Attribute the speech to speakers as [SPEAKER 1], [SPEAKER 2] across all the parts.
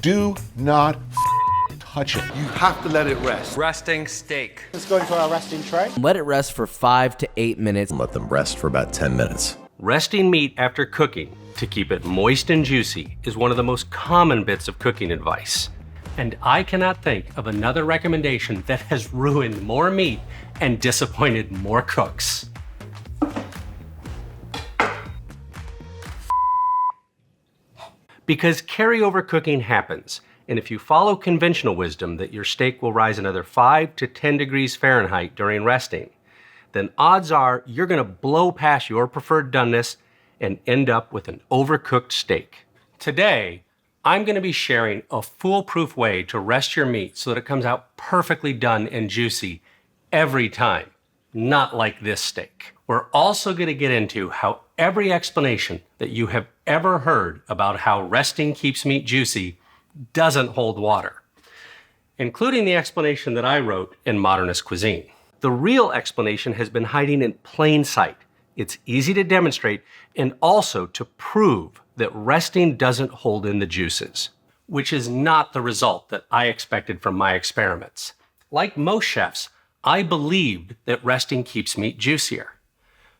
[SPEAKER 1] Do not touch it.
[SPEAKER 2] You have to let it rest.
[SPEAKER 3] Resting steak.
[SPEAKER 4] Let's go into our resting tray.
[SPEAKER 5] Let it rest for 5 to 8 minutes.
[SPEAKER 6] And let them rest for about 10 minutes.
[SPEAKER 3] Resting meat after cooking to keep it moist and juicy is one of the most common bits of cooking advice. And I cannot think of another recommendation that has ruined more meat and disappointed more cooks. Because carryover cooking happens, and if you follow conventional wisdom that your steak will rise another 5 to 10 degrees Fahrenheit during resting, then odds are you're going to blow past your preferred doneness and end up with an overcooked steak. Today, I'm going to be sharing a foolproof way to rest your meat so that it comes out perfectly done and juicy every time, not like this steak. We're also going to get into how every explanation that you have ever heard about how resting keeps meat juicy doesn't hold water, including the explanation that I wrote in Modernist Cuisine. The real explanation has been hiding in plain sight. It's easy to demonstrate and also to prove that resting doesn't hold in the juices, which is not the result that I expected from my experiments. Like most chefs, I believed that resting keeps meat juicier.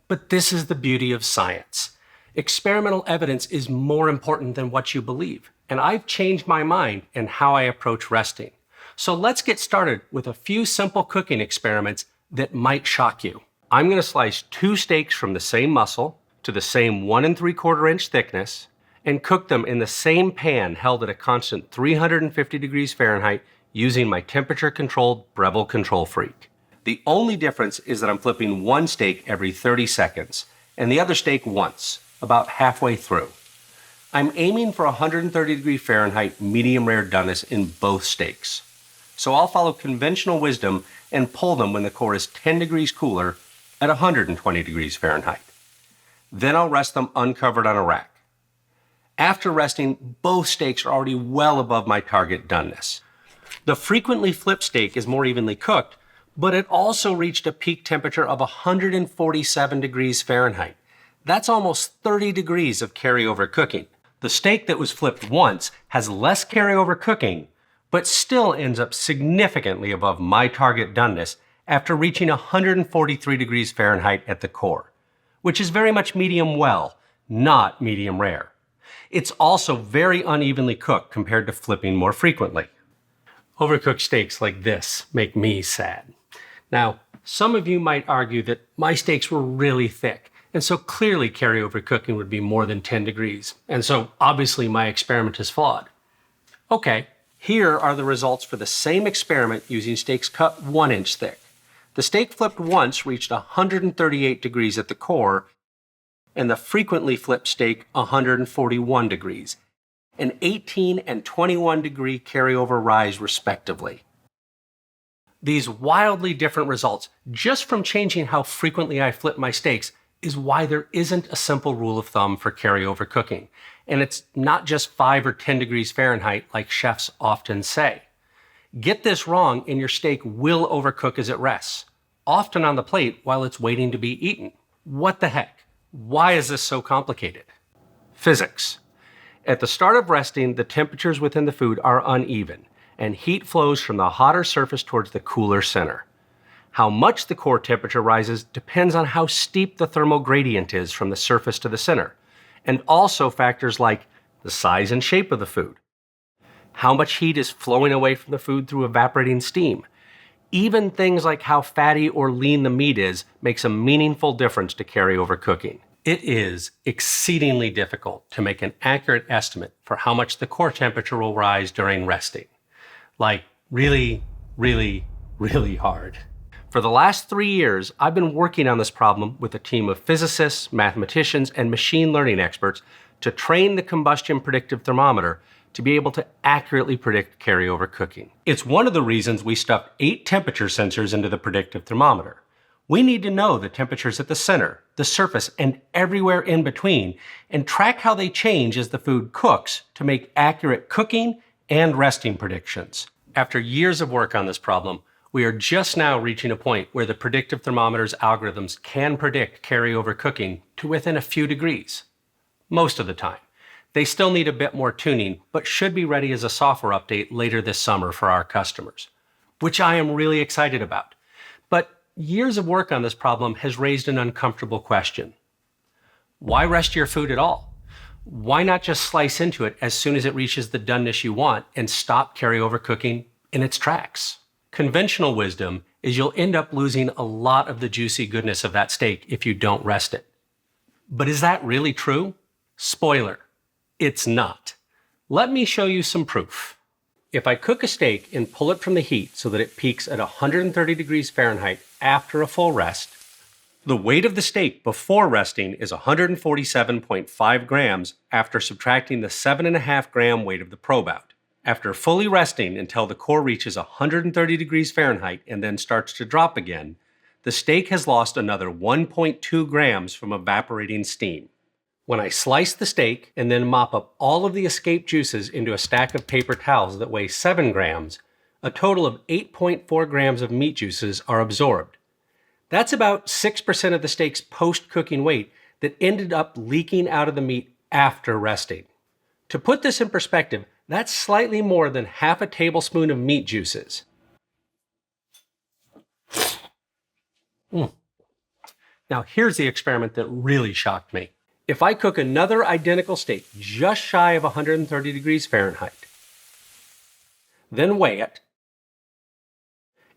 [SPEAKER 3] But this is the beauty of science. Experimental evidence is more important than what you believe, and I've changed my mind in how I approach resting. So let's get started with a few simple cooking experiments that might shock you. I'm going to slice 2 steaks from the same muscle to the same 1 3/4 inch thickness and cook them in the same pan held at a constant 350 degrees Fahrenheit using my temperature-controlled Breville Control Freak. The only difference is that I'm flipping one steak every 30 seconds and the other steak once, about halfway through. I'm aiming for 130 degree Fahrenheit medium rare doneness in both steaks. So I'll follow conventional wisdom and pull them when the core is 10 degrees cooler at 120 degrees Fahrenheit. Then I'll rest them uncovered on a rack. After resting, both steaks are already well above my target doneness. The frequently flipped steak is more evenly cooked, but it also reached a peak temperature of 147 degrees Fahrenheit. That's almost 30 degrees of carryover cooking. The steak that was flipped once has less carryover cooking, but still ends up significantly above my target doneness after reaching 143 degrees Fahrenheit at the core, which is very much medium well, not medium rare. It's also very unevenly cooked compared to flipping more frequently. Overcooked steaks like this make me sad. Now, some of you might argue that my steaks were really thick, and so clearly carryover cooking would be more than 10 degrees, and so obviously my experiment is flawed. Okay, here are the results for the same experiment using steaks cut 1 inch thick. The steak flipped once reached 138 degrees at the core, and the frequently flipped steak 141 degrees, an 18 and 21 degree carryover rise respectively. These wildly different results, just from changing how frequently I flip my steaks, is why there isn't a simple rule of thumb for carryover cooking. And it's not just 5 or 10 degrees Fahrenheit like chefs often say. Get this wrong and your steak will overcook as it rests, often on the plate while it's waiting to be eaten. What the heck? Why is this so complicated? Physics. At the start of resting, the temperatures within the food are uneven, and heat flows from the hotter surface towards the cooler center. How much the core temperature rises depends on how steep the thermal gradient is from the surface to the center, and also factors like the size and shape of the food, how much heat is flowing away from the food through evaporating steam. Even things like how fatty or lean the meat is makes a meaningful difference to carryover cooking. It is exceedingly difficult to make an accurate estimate for how much the core temperature will rise during resting. Like really, really, really hard. For the last 3 years, I've been working on this problem with a team of physicists, mathematicians, and machine learning experts to train the combustion predictive thermometer to be able to accurately predict carryover cooking. It's one of the reasons we stuffed 8 temperature sensors into the predictive thermometer. We need to know the temperatures at the center, the surface, and everywhere in between, and track how they change as the food cooks to make accurate cooking and resting predictions. After years of work on this problem, we are just now reaching a point where the predictive thermometer's algorithms can predict carryover cooking to within a few degrees. Most of the time. They still need a bit more tuning, but should be ready as a software update later this summer for our customers, which I am really excited about. But years of work on this problem has raised an uncomfortable question. Why rest your food at all? Why not just slice into it as soon as it reaches the doneness you want and stop carryover cooking in its tracks? Conventional wisdom is you'll end up losing a lot of the juicy goodness of that steak if you don't rest it. But is that really true? Spoiler, it's not. Let me show you some proof. If I cook a steak and pull it from the heat so that it peaks at 130 degrees Fahrenheit after a full rest, the weight of the steak before resting is 147.5 grams after subtracting the 7.5 gram weight of the probe out. After fully resting until the core reaches 130 degrees Fahrenheit and then starts to drop again, the steak has lost another 1.2 grams from evaporating steam. When I slice the steak and then mop up all of the escaped juices into a stack of paper towels that weigh 7 grams, a total of 8.4 grams of meat juices are absorbed. That's about 6% of the steak's post-cooking weight that ended up leaking out of the meat after resting. To put this in perspective, that's slightly more than half a tablespoon of meat juices. Now here's the experiment that really shocked me. If I cook another identical steak just shy of 130 degrees Fahrenheit, then weigh it,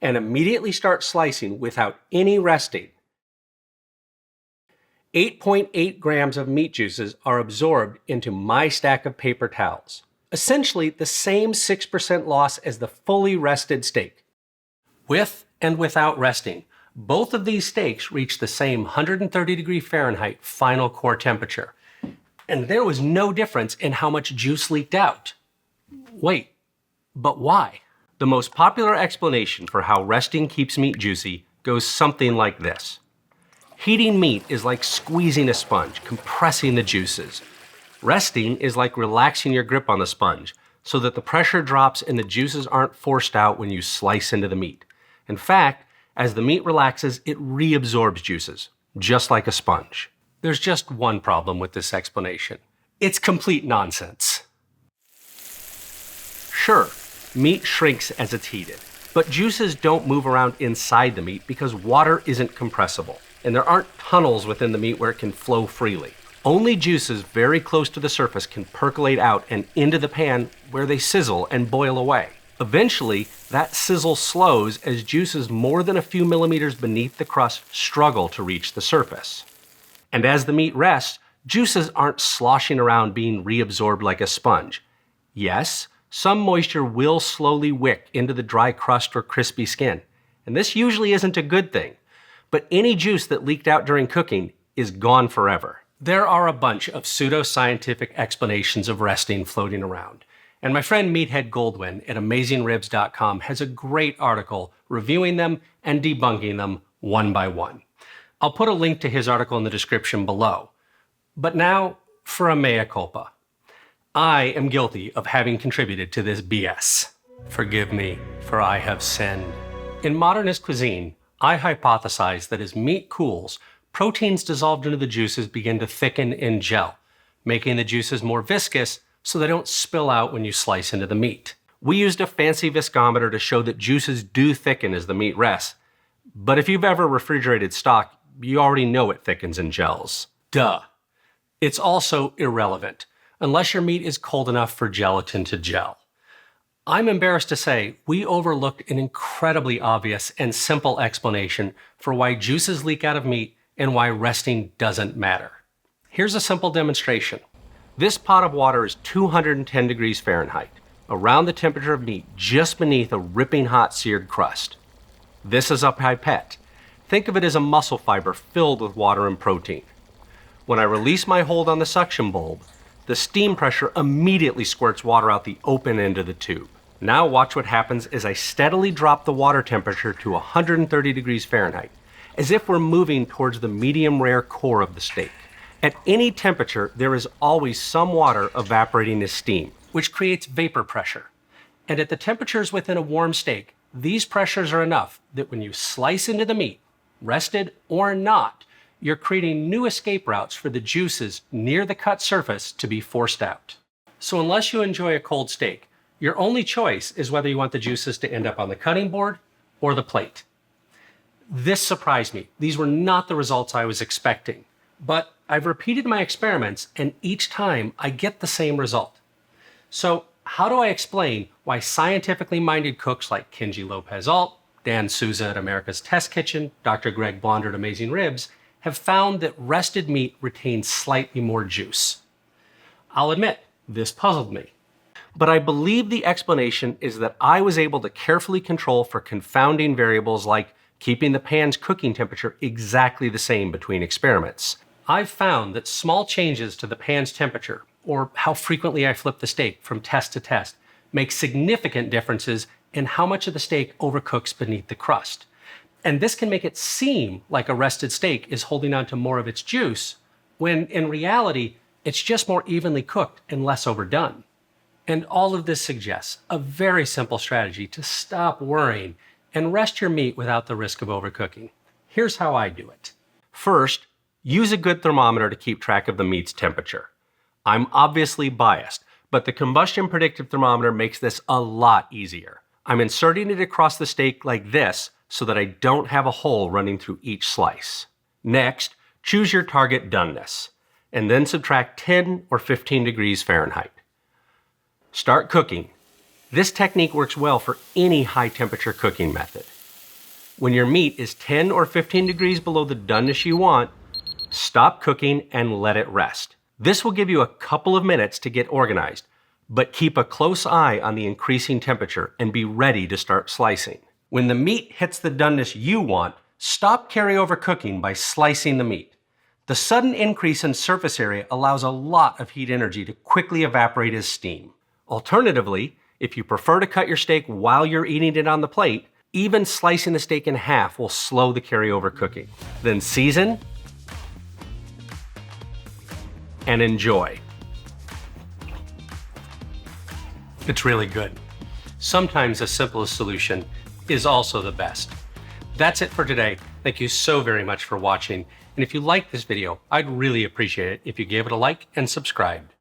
[SPEAKER 3] and immediately start slicing without any resting, 8.8 grams of meat juices are absorbed into my stack of paper towels. Essentially the same 6% loss as the fully rested steak. With and without resting, both of these steaks reached the same 130 degree Fahrenheit final core temperature. And there was no difference in how much juice leaked out. Wait, but why? The most popular explanation for how resting keeps meat juicy goes something like this. Heating meat is like squeezing a sponge, compressing the juices. Resting is like relaxing your grip on the sponge so that the pressure drops and the juices aren't forced out when you slice into the meat. In fact, as the meat relaxes, it reabsorbs juices, just like a sponge. There's just one problem with this explanation. It's complete nonsense. Sure, meat shrinks as it's heated, but juices don't move around inside the meat because water isn't compressible, and there aren't tunnels within the meat where it can flow freely. Only juices very close to the surface can percolate out and into the pan where they sizzle and boil away. Eventually, that sizzle slows as juices more than a few millimeters beneath the crust struggle to reach the surface. And as the meat rests, juices aren't sloshing around being reabsorbed like a sponge. Yes, some moisture will slowly wick into the dry crust or crispy skin, and this usually isn't a good thing. But any juice that leaked out during cooking is gone forever. There are a bunch of pseudoscientific explanations of resting floating around. And my friend Meathead Goldwyn at AmazingRibs.com has a great article reviewing them and debunking them one by one. I'll put a link to his article in the description below. But now for a mea culpa. I am guilty of having contributed to this BS. Forgive me, for I have sinned. In modernist cuisine, I hypothesize that as meat cools, proteins dissolved into the juices begin to thicken in gel, making the juices more viscous so they don't spill out when you slice into the meat. We used a fancy viscometer to show that juices do thicken as the meat rests, but if you've ever refrigerated stock, you already know it thickens and gels. Duh. It's also irrelevant, unless your meat is cold enough for gelatin to gel. I'm embarrassed to say we overlooked an incredibly obvious and simple explanation for why juices leak out of meat and why resting doesn't matter. Here's a simple demonstration. This pot of water is 210 degrees Fahrenheit, around the temperature of meat just beneath a ripping hot seared crust. This is a pipette. Think of it as a muscle fiber filled with water and protein. When I release my hold on the suction bulb, the steam pressure immediately squirts water out the open end of the tube. Now watch what happens as I steadily drop the water temperature to 130 degrees Fahrenheit, as if we're moving towards the medium rare core of the steak. At any temperature, there is always some water evaporating as steam, which creates vapor pressure. And at the temperatures within a warm steak, these pressures are enough that when you slice into the meat, rested or not, you're creating new escape routes for the juices near the cut surface to be forced out. So unless you enjoy a cold steak, your only choice is whether you want the juices to end up on the cutting board or the plate. This surprised me. These were not the results I was expecting, but I've repeated my experiments and each time I get the same result. So how do I explain why scientifically minded cooks like Kenji Lopez-Alt, Dan Souza at America's Test Kitchen, Dr. Greg Blonder at Amazing Ribs have found that rested meat retains slightly more juice? I'll admit, this puzzled me. But I believe the explanation is that I was able to carefully control for confounding variables like keeping the pan's cooking temperature exactly the same between experiments. I've found that small changes to the pan's temperature, or how frequently I flip the steak from test to test, make significant differences in how much of the steak overcooks beneath the crust. And this can make it seem like a rested steak is holding on to more of its juice, when in reality, it's just more evenly cooked and less overdone. And all of this suggests a very simple strategy to stop worrying and rest your meat without the risk of overcooking. Here's how I do it. First, use a good thermometer to keep track of the meat's temperature. I'm obviously biased, but the combustion predictive thermometer makes this a lot easier. I'm inserting it across the steak like this so that I don't have a hole running through each slice. Next, choose your target doneness, and then subtract 10 or 15 degrees Fahrenheit. Start cooking. This technique works well for any high temperature cooking method. When your meat is 10 or 15 degrees below the doneness you want, stop cooking and let it rest. This will give you a couple of minutes to get organized, but keep a close eye on the increasing temperature and be ready to start slicing. When the meat hits the doneness you want, stop carryover cooking by slicing the meat. The sudden increase in surface area allows a lot of heat energy to quickly evaporate as steam. Alternatively, if you prefer to cut your steak while you're eating it on the plate, even slicing the steak in half will slow the carryover cooking. Then season and enjoy. It's really good. Sometimes the simplest solution is also the best. That's it for today. Thank you so very much for watching. And if you liked this video, I'd really appreciate it if you gave it a like and subscribed.